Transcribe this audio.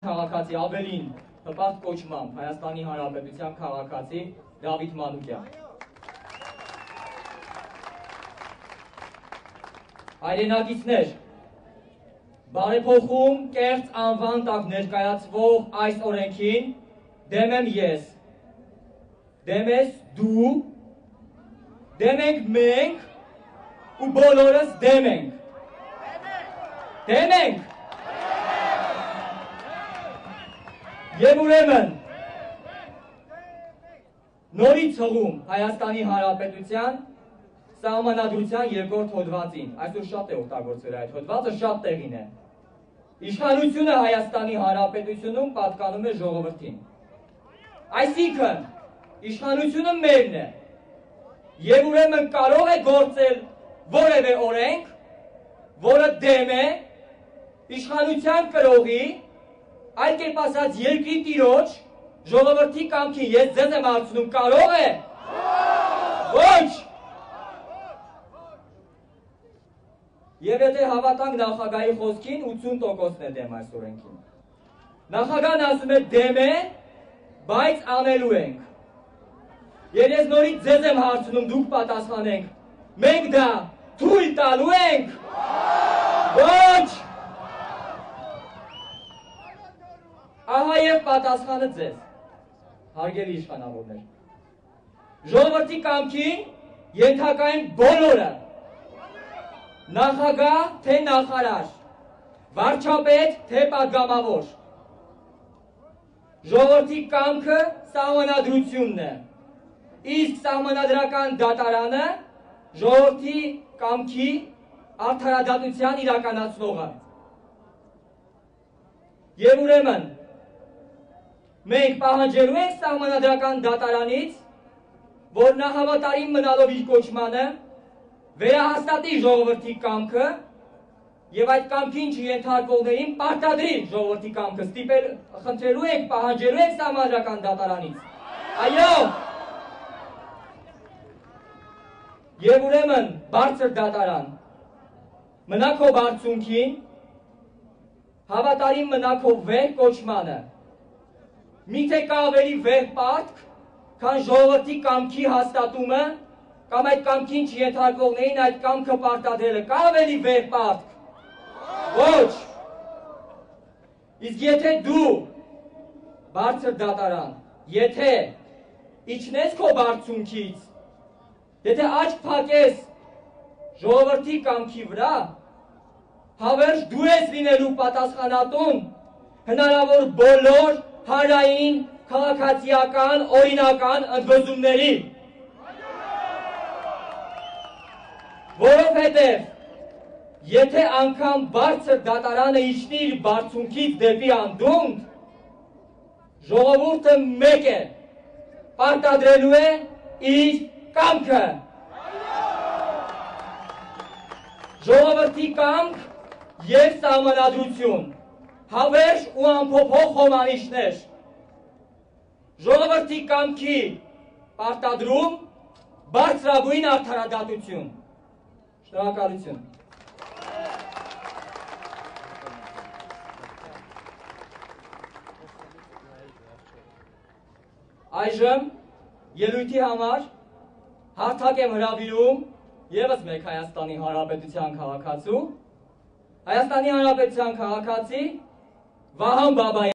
Քաղաքացի ավելին հպարտ կոչմամբ Հայաստանի Հանրապետության քաղաքացի Դավիթ Մանուկյան։ Հայրենակիցներ, բարեփոխում կեղծ անվան տակ ներկայացվող այս օրենքին դեմ եմ ես, դեմ ես դու, դեմ ենք մենք ու բոլորս դեմ ենք։ Դեմ ենք։ Եվ ուրեմն նորից հղում Հայաստանի Հանրապետության Սահմանադրության երկրորդ հոդվածին, այսօր շատ է օգտագործվել այդ հոդվածը, շատ տեղին է։ Իշխանությունը Հայաստանի Հանրապետությունում պատկանում է ժողովրդին։ Այսինքն իշխանությունը մերն է եւ ուրեմն կարող է գործել որևէ օրենք, որը դեմ է իշխանության կրողի, այլ կերպ ասած երկրի տիրոջ ժողովրդի կամքին։ Ես ձեզ եմ հարցնում, կարող է։ Ոչ։ Եվ եթե հավատանք նախագահի խոսքին, 80%-ն է դեմ այս օրենքին։ Նախագահն ասում է դեմ է, բայց անելու ենք։ Եվ ես նորից ձեզ եմ հարցնում, դուք պատասխանեք, մենք դա թույլ տալու ենք։ Ոչ։ Ահա եւ պատասխանը ձեզ, հարգելի իշխանավորներ։ Ժողովրդի կամքին ենթակա են բոլորը, նախագահ թե նախարար, վարչապետ թե պատգամավոր։ Ժողովրդի կամքը սահմանադրությունն է, իսկ սահմանադրական դատարանը ժողովրդի կամքի արդարադատության իրականացնողը։ Եվ ուրեմն մենք պահանջելու ենք սահմանադրական դատարանից, որ նա հավատարիմ մնալով իր կոչմանը վերահաստատի ժողովրդի կամքը եւ այդ կամքին չենթարկվողներին պարտադրի ժողովրդի կամքը։ Ստիպել, խնդրելու ենք, պահանջելու ենք սահմանադրական դատարանից։ Այո։ Եվ ուրեմն բարձր դատարան, մնա քո բարձունքին, հավատարիմ մնա քո վեհ կոչմանը։ Միթե կա ավելի վեհ պարտք, քան ժողովրդի կամքի հաստատումը կամ այդ կամքին չենթարկվողներին այդ կամքը պարտադրելը, կա ավելի վեհ պարտք։ Ոչ։ Իսկ եթե դու բարձր դատարան, եթե իջնես քո բարձունքից, եթե աչք փակես ժողովրդի կամքի վրա, հավերժ դու ես լինելու պատասխանատուն հնարավոր բոլոր հանրային, քաղաքացիական, օրինական ընդվզումների։ Որովհետև եթե անգամ բարձր դատարանը իջնի իր բարձունքից դեպի անդունդ, ժողովուրդը մեկ է, պարտադրելու է իր կամքը։ Ժողովրդի կամք և սահմանադրություն, հավերժ ու անփոփոխ հոմանիշներ, ժողովրդի կամքի պարտադրում, բարձրագույն արդարադատություն։ Շնորհակալություն։ Այժմ ելույթի համար հարթակ եմ հրավիրում ևս մեկ Հայաստանի Հանրապետության քաղաքացու, Հայաստանի Հանրապետության քաղաքացի Վահան Բաբայան։